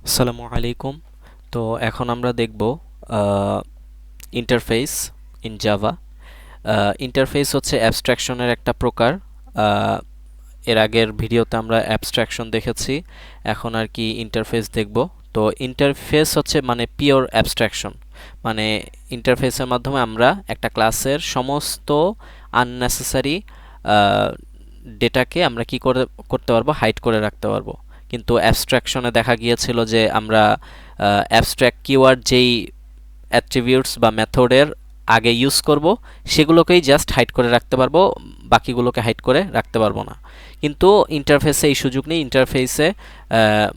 আসসালামু আলাইকুম। তো এখন আমরা দেখব ইন্টারফেস ইন জাভা। ইন্টারফেস হচ্ছে অ্যাবস্ট্রাকশনের একটা প্রকার। আহ, এর আগের ভিডিওতে আমরা অ্যাবস্ট্রাকশন দেখেছি, এখন আর কি ইন্টারফেস দেখব। তো ইন্টারফেস হচ্ছে মানে পিওর অ্যাবস্ট্রাকশন, মানে ইন্টারফেসের মাধ্যমে আমরা একটা ক্লাসের সমস্ত আননেসেসারি ডেটাকে আমরা কি করে করতে পারবো, হাইড করে রাখতে পারবো। কিন্তু অ্যাবস্ট্রাকশনে দেখা গিয়েছিল যে আমরা অ্যাবস্ট্রাক্ট কিওয়ার্ড যেই অ্যাট্রিবিউটস বা মেথডের আগে ইউজ করব সেগুলোকেই জাস্ট হাইড করে রাখতে পারবো, বাকিগুলোকে হাইড করে রাখতে পারবো না। কিন্তু ইন্টারফেসে এই সুযোগ নেই। ইন্টারফেসে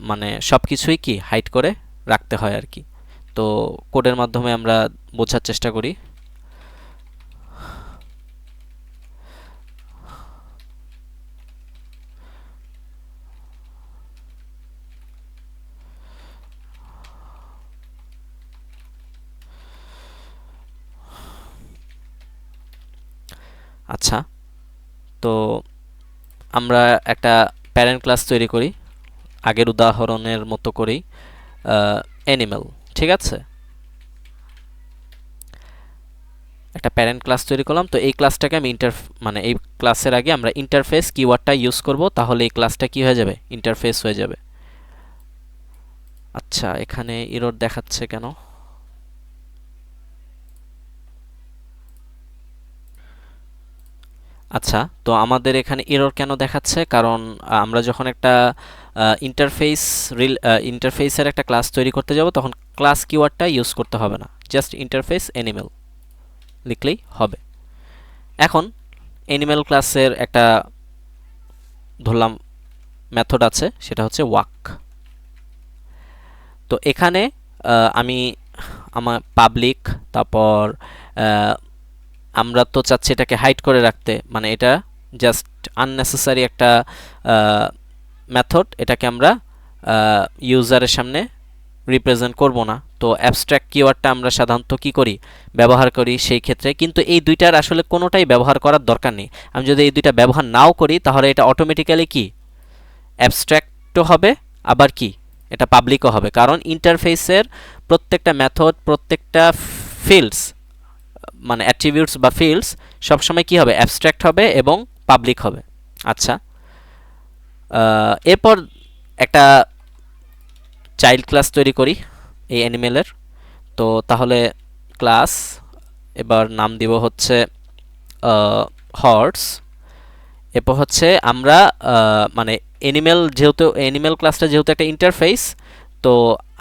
মানে সব কিছুই কি হাইড করে রাখতে হয় আর কি। তো কোডের মাধ্যমে আমরা বোঝার চেষ্টা করি। আচ্ছা, তো আমরা একটা প্যারেন্ট ক্লাস তৈরি করি আগের উদাহরণের মতো করেই, অ্যানিমেল। ঠিক আছে, একটা প্যারেন্ট ক্লাস তৈরি করলাম। তো এই ক্লাসটাকে আমি মানে এই ক্লাসের আগে আমরা ইন্টারফেস কিওয়ার্ডটা ইউজ করব, তাহলে এই ক্লাসটা কি হয়ে যাবে, ইন্টারফেস হয়ে যাবে। আচ্ছা, এখানে এরর দেখাচ্ছে কেন? আচ্ছা, তো আমাদের এখানে এরর কেন দেখাচ্ছে, কারণ আমরা যখন একটা ইন্টারফেস ইন্টারফেসের একটা ক্লাস তৈরি করতে যাব তখন ক্লাস কিওয়ার্ডটা ইউজ করতে হবে না, জাস্ট ইন্টারফেস অ্যানিমেল লিখলেই হবে। এখন অ্যানিমেল ক্লাসের একটা ধরলাম মেথড আছে, সেটা হচ্ছে ওয়াক। তো এখানে আমি আমার পাবলিক, তারপর আহ, আমরা তো চাচ্ছি এটাকে হাইড করে রাখতে, মানে এটা জাস্ট আননেসেসারি একটা মেথড, এটাকে আমরা ইউজারের সামনে রিপ্রেজেন্ট করব না। তো অ্যাবস্ট্রাক্ট কিওয়ার্ডটা আমরা সাধারণত কি করি, ব্যবহার করি সেই ক্ষেত্রে। কিন্তু এই দুইটার আসলে কোনোটাই ব্যবহার করার দরকার নেই। আমি যদি এই দুইটা ব্যবহার নাও করি তাহলে এটা অটোমেটিক্যালি কি অ্যাবস্ট্রাক্টও হবে, আবার কি এটা পাবলিকও হবে, কারণ ইন্টারফেসের প্রত্যেকটা মেথড, প্রত্যেকটা ফিল্ডস মানে অ্যাট্রিবিউটস বা ফিল্ডস সবসময় কি হবে, অ্যাবস্ট্রাক্ট হবে এবং পাবলিক হবে। আচ্ছা, এরপর একটা চাইল্ড ক্লাস তৈরি করি এই অ্যানিমেলের। তো তাহলে ক্লাস, এবার নাম দিব হচ্ছে হর্স। এরপর হচ্ছে আমরা মানে অ্যানিমেল, যেহেতু অ্যানিমেল ক্লাসটা যেহেতু একটা ইন্টারফেস, তো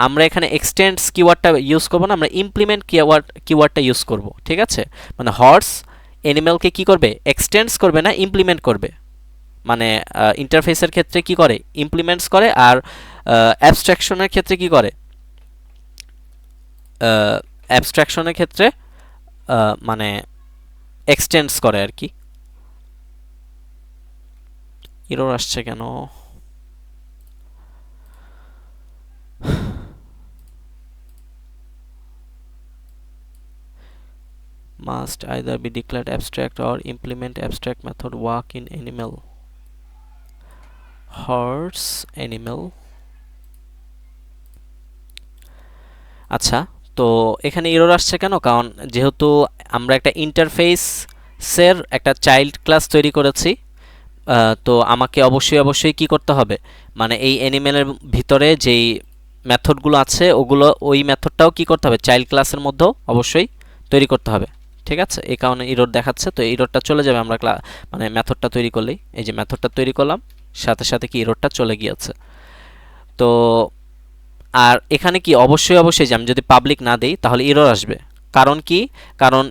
আমরা এখানে এক্সটেন্ডস কিওয়ার্ডটা ইউজ করব না, আমরা ইমপ্লিমেন্ট কিওয়ার্ডটা ইউজ করব। ঠিক আছে, মানে হর্স অ্যানিমেলকে কি করবে, এক্সটেন্ডস করবে না, ইমপ্লিমেন্ট করবে। মানে ইন্টারফেসের ক্ষেত্রে কি করে, ইমপ্লিমেন্টস করে, আর অ্যাবস্ট্রাকশনের ক্ষেত্রে কি করে, অ্যাবস্ট্রাকশনের ক্ষেত্রে মানে এক্সটেন্ডস করে আর কি। এরর আসছে কেন? Must either be declared abstract or implement abstract method walk in animal horse animal। আচ্ছা, তো এখানে এরর আসছে কেন, কারণ যেহেতু আমরা একটা ইন্টারফেসের একটা চাইল্ড ক্লাস তৈরি করেছি, তো আমাকে অবশ্যই কি করতে হবে, মানে এই অ্যানিমেলের ভিতরে যেই মেথডগুলো আছে ওগুলো, ওই মেথডটাও কি করতে হবে, চাইল্ড ক্লাসের মধ্যেও অবশ্যই তৈরি করতে হবে। ঠিক আছে, এই কারণে এরর দেখাচ্ছে। তো এররটা চলে যাবে আমরা মানে মেথডটা তৈরি করলেই। এই যে মেথডটা তৈরি করলাম, সাথে সাথে কি এররটা চলে গিয়েছে। তো আর এখানে কি অবশ্যই যে আমি যদি পাবলিক না দেই তাহলে এরর আসবে। কারণ কি, কারণ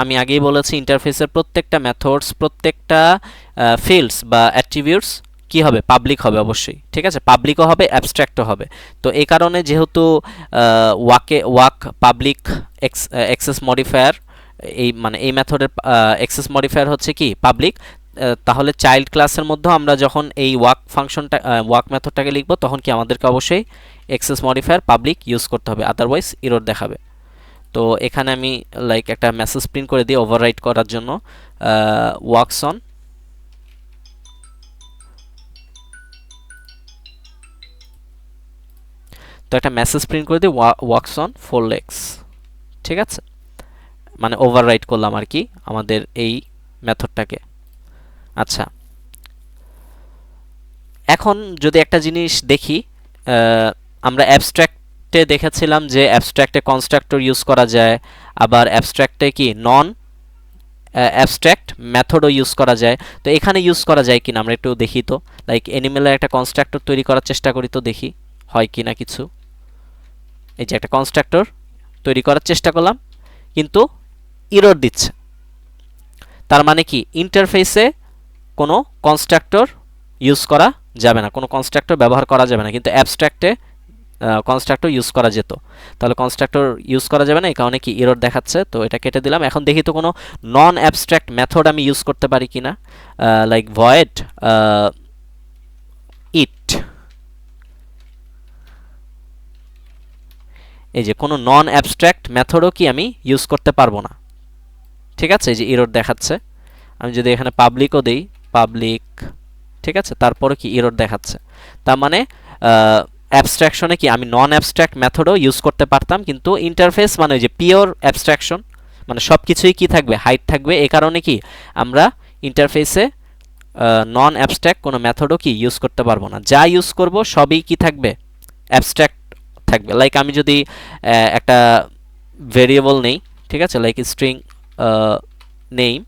আমি আগেই বলেছি ইন্টারফেসের প্রত্যেকটা মেথডস, প্রত্যেকটা ফিল্ডস বা অ্যাট্রিবিউটস কি হবে, পাবলিক হবে অবশ্যই। ঠিক আছে, পাবলিকও হবে, অ্যাবস্ট্রাক্টও হবে। তো এই কারণে যেহেতু ওয়াক পাবলিক এক্সেস মডিফায়ার, এই মানে এই মেথডের এক্সেস মডিফায়ার হচ্ছে কি পাবলিক, তাহলে চাইল্ড ক্লাসের মধ্যেও আমরা যখন এই ওয়াক ফাংশনটা, ওয়াক মেথডটাকে লিখব তখন কি আমাদেরকে অবশ্যই এক্সেস মডিফায়ার পাবলিক ইউজ করতে হবে, আদারওয়াইজ এরর দেখাবে। তো এখানে আমি লাইক একটা মেসেজ প্রিন্ট করে দিই ওভাররাইট করার জন্য, ওয়ার্কস অন। তো একটা মেসেজ প্রিন্ট করে দিই ওয়ার্কস অন 4 legs, ঠিক আছে, মানে ওভাররাইট করলাম আর কি আমাদের এই মেথডটাকে। আচ্ছা, এখন যদি একটা জিনিস দেখি, আমরা অ্যাবস্ট্রাক্টে দেখেছিলাম যে অ্যাবস্ট্রাক্টে কনস্ট্রাক্টর ইউজ করা যায়, আবার অ্যাবস্ট্রাক্টে কি নন অ্যাবস্ট্রাক্ট মেথডও ইউজ করা যায়। তো এখানে ইউজ করা যায় কিনা আমরা একটু দেখি তো, লাইক অ্যানিমেলের একটা কনস্ট্রাক্টর তৈরি করার চেষ্টা করি তো, দেখি হয় কিনা কিছু। এই যে একটা কনস্ট্রাক্টর তৈরি করার চেষ্টা করলাম, কিন্তু এরর দিচ্ছে। তার মানে কি ইন্টারফেসে কোনো কনস্ট্রাক্টর ইউজ করা যাবে না, কোনো কনস্ট্রাক্টর ব্যবহার করা যাবে না, কিন্তু অ্যাবস্ট্রাক্টে কনস্ট্রাক্টর ইউজ করা যেত। তাহলে কনস্ট্রাক্টর ইউজ করা যাবে না, এই কারণে কি এরর দেখাচ্ছে, তো এটা কেটে দিলাম। এখন দেখি তো কোনো নন অ্যাবস্ট্রাক্ট মেথড আমি ইউজ করতে পারি কিনা, লাইক ভয়েড ইট। এই যে কোনো নন অ্যাবস্ট্রাক্ট মেথডও কি আমি ইউজ করতে পারবো না, ঠিক আছে। এই যে এরর দেখাচ্ছে। আমি যদি এখানে পাবলিকও দেই, পাবলিক, ঠিক আছে, তারপরে কি এরর দেখাচ্ছে। তার মানে অ্যাবস্ট্রাকশনে কি আমি নন অ্যাবস্ট্রাক্ট মেথডও ইউজ করতে পারতাম, কিন্তু ইন্টারফেস মানে যে পিওর অ্যাবস্ট্রাকশন, মানে সব কিছুই কী থাকবে, হাইড থাকবে। এই কারণে কি আমরা ইন্টারফেসে নন অ্যাবস্ট্রাক্ট কোনো মেথডও কি ইউজ করতে পারবো না। যা ইউজ করব সবই কি থাকবে, অ্যাবস্ট্রাক্ট থাকবে। লাইক আমি যদি একটা ভেরিয়েবল নেই, ঠিক আছে, like string name,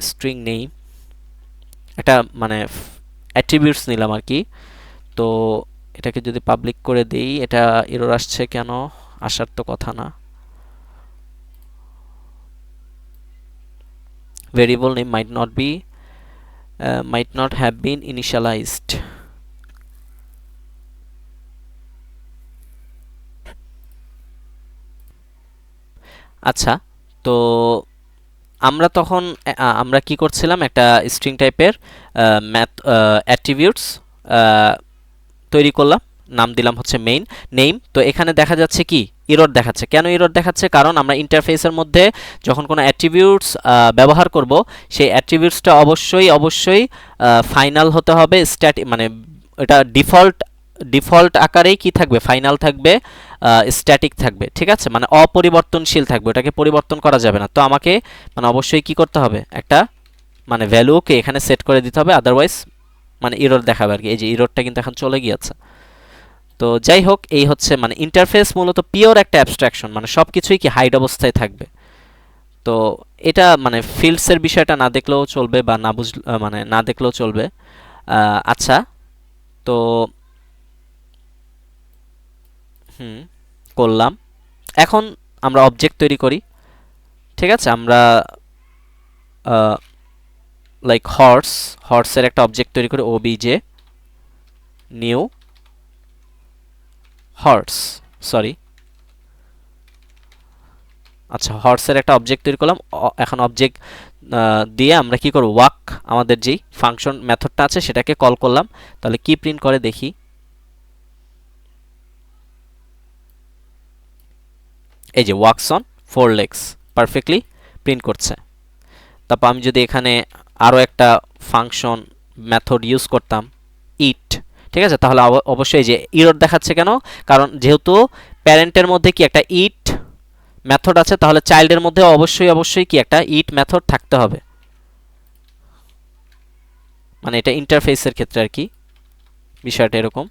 string name একটা মানে অ্যাট্রিবিউটস নিলাম আর কি। তো এটাকে যদি পাবলিক করে দেই, এটা এরর আসছে কেন, আসার তো কথা না। Variable name might not have been initialized. আচ্ছা, তো আমরা কি করছিলাম, একটা স্ট্রিং টাইপের ম্যাথ অ্যাট্রিবিউটস তৈরি করলাম, নাম দিলাম হচ্ছে মেইন নেম। তো এখানে দেখা যাচ্ছে কি এরর দেখাচ্ছে। কেন এরর দেখাচ্ছে, কারণ আমরা ইন্টারফেসের মধ্যে যখন কোনো অ্যাট্রিবিউটস ব্যবহার করব, সেই অ্যাট্রিবিউটসটা অবশ্যই ফাইনাল হতে হবে, মানে এটা ডিফল্ট আকারেই কি থাকবে, ফাইনাল থাকবে, স্ট্যাটিক থাকবে, ঠিক আছে, মানে অপরিবর্তনশীল থাকবে, ওটাকে পরিবর্তন করা যাবে না। তো আমাকে মানে অবশ্যই কি করতে হবে, একটা মানে ভ্যালুকে এখানে সেট করে দিতে হবে, আদারওয়াইজ মানে এরর দেখাবে আর কি। এই যে এররটা কিন্তু এখন চলে গিয়েছে। তো যাই হোক, এই হচ্ছে মানে ইন্টারফেস মূলত পিওর একটা অ্যাবস্ট্রাকশন, মানে সব কিছুই কি হাইড অবস্থায় থাকবে। তো এটা মানে ফিল্ডসের বিষয়টা না দেখলেও চলবে, বা মানে না দেখলেও চলবে। আচ্ছা, তো করলাম। এখন আমরা অবজেক্ট তৈরি করি, ঠিক আছে। আমরা লাইক হর্সের একটা অবজেক্ট তৈরি করি, ওবিজে নিউ হর্স, সরি, আচ্ছা, হর্সের একটা অবজেক্ট তৈরি করলাম। এখন অবজেক্ট দিয়ে আমরা কি করব, ওয়াক আমাদের যেই ফাংশন মেথডটা আছে সেটাকে কল করলাম। তাহলে কি প্রিন্ট করে দেখি, এই যে works on 4 legs perfectly print করছে। তারপর আমি যদি এখানে আরও একটা ফাংশন মেথড ইউজ করতাম, ইট, ঠিক আছে, তাহলে অবশ্যই যে এরর দেখাচ্ছে কেন, কারণ যেহেতু প্যারেন্টের মধ্যে কি একটা ইট মেথড আছে, তাহলে চাইল্ডের মধ্যে অবশ্যই কি একটা ইট মেথড থাকতে হবে, মানে এটা ইন্টারফেসের ক্ষেত্রে আর কি বিষয়টা এরকম।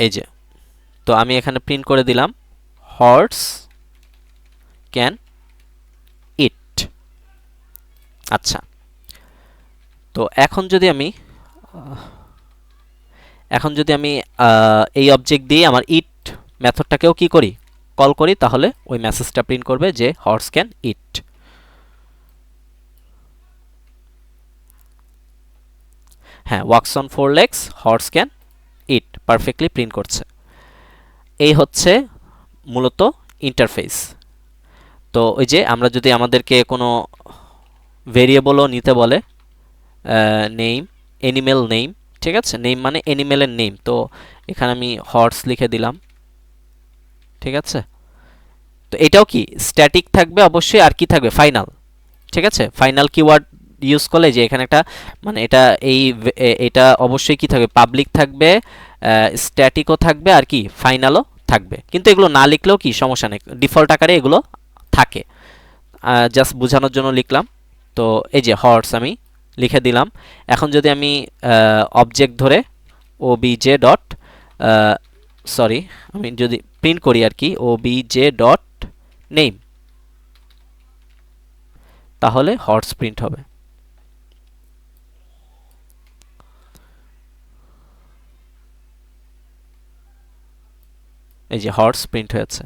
এই যে, তো আমি এখানে প্রিন্ট করে দিলাম হর্স ক্যান ইট। আচ্ছা, তো এখন যদি আমি এই অবজেক্ট দিয়ে আমার ইট মেথডটাকেও কি করি, কল করি, তাহলে ওই মেসেজটা প্রিন্ট করবে যে হর্স ক্যান ইট। হ্যাঁ, works on 4 legs, horse can it perfectly print করছে। এই হচ্ছে মূলত ইন্টারফেস। তো ওই যে আমরা যদি আমাদেরকে কোনো ভেরিয়েবলও নিতে বলে, নেম, অ্যানিমেল নেম, ঠিক আছে, নেম মানে অ্যানিমেলের নেম, তো এখানে আমি হর্স লিখে দিলাম, ঠিক আছে। তো এটাও কি স্ট্যাটিক থাকবে অবশ্যই, আর কি থাকবে ফাইনাল। ঠিক আছে, ফাইনাল কিওয়ার্ড ইউজ করলে যে এখানে একটা মানে এটা এটা অবশ্যই কি থাকবে পাবলিক থাকবে, স্ট্যাটিকও থাকবে, আর কি ফাইনালও থাকবে। কিন্তু এগুলো না লিখলেও কি সমস্যা নেই, ডিফল্ট আকারে এগুলো থাকে। জাস্ট বোঝানোর জন্য লিখলাম। তো এই যে হর্স আমি লিখে দিলাম। এখন যদি আমি অবজেক্ট ধরে ওবিজে ডট সরি আমি যদি প্রিন্ট করি আর কি ওবিজে ডট নেম, তাহলে হর্স প্রিন্ট হবে। এই যে হর্স প্রিন্ট হয়েছে।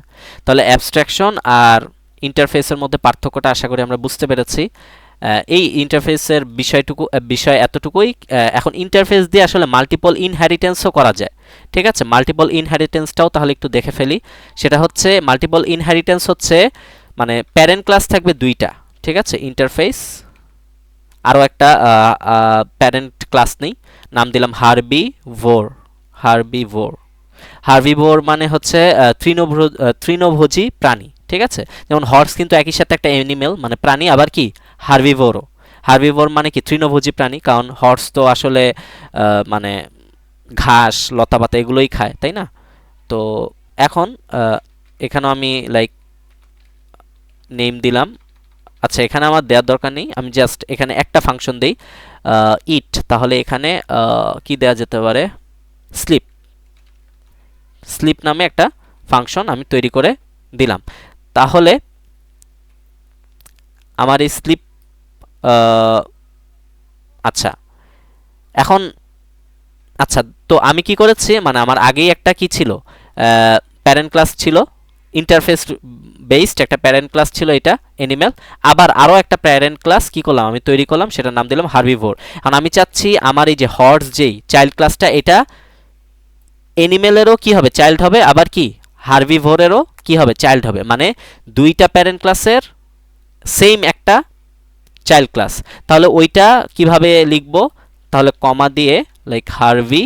তাহলে অ্যাবস্ট্রাকশন আর ইন্টারফেসের মধ্যে পার্থক্যটা আশা করি আমরা বুঝতে পেরেছি। এই ইন্টারফেসের বিষয় এতটুকুই। এখন ইন্টারফেস দিয়ে আসলে মাল্টিপল ইনহেরিটেন্সও করা যায়। ঠিক আছে, মাল্টিপল ইনহেরিটেন্সটাও তাহলে একটু দেখে ফেলি। সেটা হচ্ছে মাল্টিপল ইনহেরিটেন্স হচ্ছে মানে প্যারেন্ট ক্লাস থাকবে দুইটা। ঠিক আছে, ইন্টারফেস আরও একটা প্যারেন্ট ক্লাস নেই, নাম দিলাম হার্বিভোর। হার্বিভোর হার্বিভোর মানে হচ্ছে তৃণভোজী প্রাণী। ঠিক আছে, যেমন হর্স কিন্তু একই সাথে একটা অ্যানিমেল মানে প্রাণী, আবার কি হার্বিভোরও। হার্বিভোর মানে কি তৃণভোজী প্রাণী, কারণ হর্স তো আসলে মানে ঘাস লতাপাতা এগুলোই খায়, তাই না? তো এখন এখানেও আমি লাইক নেম দিলাম। আচ্ছা, এখানে আমার দেওয়ার দরকার নেই, আমি জাস্ট এখানে একটা ফাংশন দেই ইট। তাহলে এখানে কি দেওয়া যেতে পারে, স্লিপ। স্লিপ নামে একটা ফাংশন আমি তৈরি করে দিলাম। তাহলে আমার এই স্লিপ আচ্ছা এখন আচ্ছা, তো আমি কি করেছি মানে আমার আগেই একটা কি ছিল প্যারেন্ট ক্লাস ছিল, ইন্টারফেস বেসড একটা প্যারেন্ট ক্লাস ছিল, এটা অ্যানিমেল। আবার আরও একটা প্যারেন্ট ক্লাস কি করলাম আমি তৈরি করলাম, সেটার নাম দিলাম হার্বিভোর। এখন আমি চাচ্ছি আমার এই যে হর্স যেই চাইল্ড ক্লাসটা, এটা অ্যানিমেলেরও কি হবে চাইল্ড হবে, আবার কি হার্বিভোরেরও কি হবে চাইল্ড হবে, মানে দুইটা প্যারেন্ট ক্লাসের সেম একটা চাইল্ড ক্লাস। তাহলে ওইটা কিভাবে লিখব, তাহলে কমা দিয়ে লাইক হার্ভি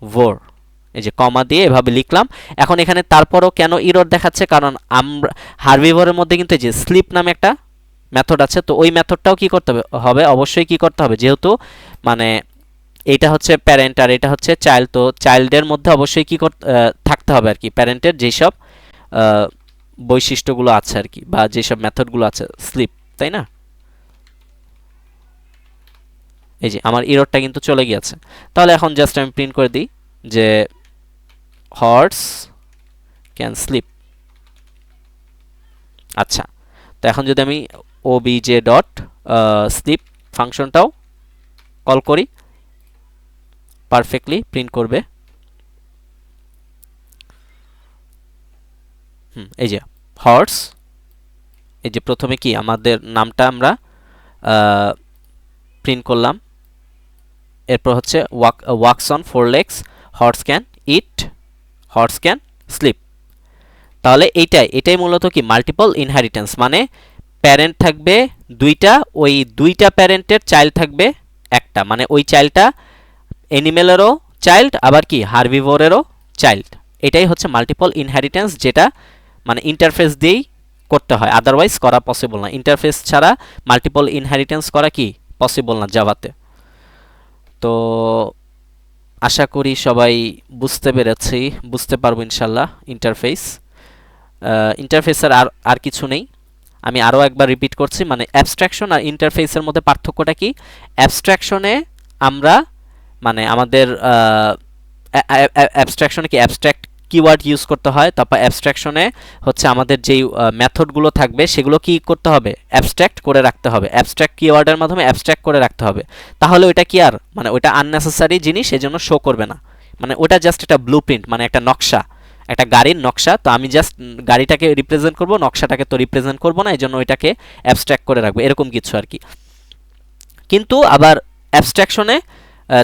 ভোর, এই যে কমা দিয়ে এভাবে লিখলাম। এখন এখানে তারপরও কেন ইরর দেখাচ্ছে, কারণ আমরা হার্বিভোরের মধ্যে কিন্তু এই যে স্লিপ নামে একটা মেথড আছে, তো ওই মেথডটাও কি করতে হবে অবশ্যই কি করতে হবে, যেহেতু মানে এটা হচ্ছে প্যারেন্ট আর এটা হচ্ছে চাইল্ড, তো চাইল্ডের মধ্যে অবশ্যই কি থাকতে হবে আর কি প্যারেন্টের যেসব বৈশিষ্ট্যগুলো আছে আর কি, বা যেসব মেথডগুলো আছে স্লিপ, তাই না? এই যে আমার ইররটা কিন্তু চলে গিয়েছে। তাহলে এখন জাস্ট আমি প্রিন্ট করে দিই যে হর্স ক্যান স্লিপ। আচ্ছা, তো এখন যদি আমি ওবিজে ডট স্লিপ ফাংশনটাও কল করি, পারফেক্টলি প্রিন্ট করবে। এই যে হর্স, এই যে প্রথমে কি আমাদের নামটা আমরা প্রিন্ট করলাম, এরপর হচ্ছে wax on four legs, horse can it, horse can slip. তাহলে এটাই মূলত কি মাল্টিপল ইনহেরিটেন্স, মানে প্যারেন্ট থাকবে দুইটা, ওই দুইটা প্যারেন্টের চাইল্ড থাকবে একটা, মানে ওই চাইল্ডটা অ্যানিমেলেরও চাইল্ড, আবার কি হার্বিভোরেরও চাইল্ড। এটাই হচ্ছে মাল্টিপল ইনহেরিটেন্স, যেটা মানে ইন্টারফেস দিয়েই করতে হয়, আদারওয়াইজ করা পসিবল না। ইন্টারফেস ছাড়া মাল্টিপল ইনহেরিটেন্স করা কি পসিবল না জাভাতে। তো আশা করি সবাই বুঝতে পারবো ইনশাল্লাহ। ইন্টারফেসের আর কিছু নেই, আমি আরও একবার রিপিট করছি, মানে অ্যাবস্ট্রাকশন আর ইন্টারফেসের মধ্যে পার্থক্যটা কি। অ্যাবস্ট্রাকশনে আমরা মানে আমাদের অ্যাবস্ট্রাকশনে কি অ্যাবস্ট্রাক্ট কিওয়ার্ড ইউজ করতে হয়, তারপর অ্যাবস্ট্রাকশনে হচ্ছে আমাদের যেই মেথডগুলো থাকবে সেগুলো কি করতে হবে অ্যাবস্ট্রাক্ট করে রাখতে হবে, অ্যাবস্ট্রাক্ট কিওয়ার্ডের মাধ্যমে অ্যাবস্ট্রাক্ট করে রাখতে হবে। তাহলে ওইটা কি আর মানে ওইটা আননেসেসারি জিনিস, এজন্য শো করবে না, মানে ওটা জাস্ট একটা ব্লুপ্রিন্ট, মানে একটা নকশা, একটা গাড়ির নকশা। তো আমি জাস্ট গাড়িটাকে রিপ্রেজেন্ট করব, নকশাটাকে তো রিপ্রেজেন্ট করব না, এজন্য ওইটাকে অ্যাবস্ট্রাক্ট করে রাখবো, এরকম কিছু আর কি। কিন্তু আবার অ্যাবস্ট্রাকশনে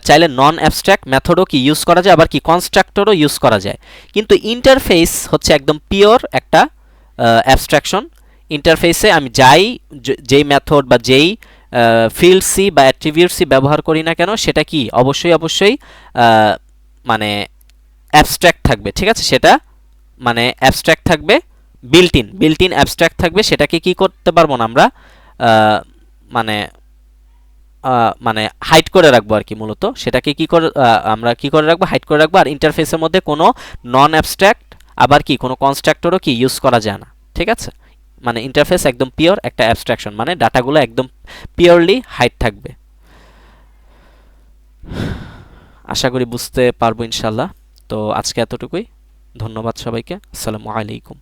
চাইলে নন অ্যাবস্ট্রাক্ট মেথডও কি ইউজ করা যায়, আবার কি কনস্ট্রাক্টরও ইউজ করা যায়। কিন্তু ইন্টারফেস হচ্ছে একদম পিওর একটা অ্যাবস্ট্রাকশন। ইন্টারফেসে আমি যেই মেথড বা যেই ফিল্ড সি বা অ্যাট্রিবিউট সি ব্যবহার করি না কেন, সেটা কি অবশ্যই মানে অ্যাবস্ট্রাক্ট থাকবে। ঠিক আছে, সেটা মানে অ্যাবস্ট্রাক্ট থাকবে, বিল্ট ইন অ্যাবস্ট্রাক্ট থাকবে, সেটাকে কি করতে পারবো না আমরা, আহ, মানে মানে হাইড করে রাখবো আর কি। মূলত সেটাকে কি করে আমরা কি করে রাখবো, হাইড করে রাখবো। আর ইন্টারফেসের মধ্যে কোনো নন অ্যাবস্ট্রাক্ট আবার কি কোনো কনস্ট্রাক্টরও কি ইউজ করা যায় না, ঠিক আছে। মানে ইন্টারফেস একদম পিওর একটা অ্যাবস্ট্রাকশন, মানে ডাটাগুলো একদম পিওরলি হাইড থাকবে। আশা করি বুঝতে পারবো ইনশাল্লাহ। তো আজকে এতটুকুই, ধন্যবাদ সবাইকে, আসসালামু আলাইকুম।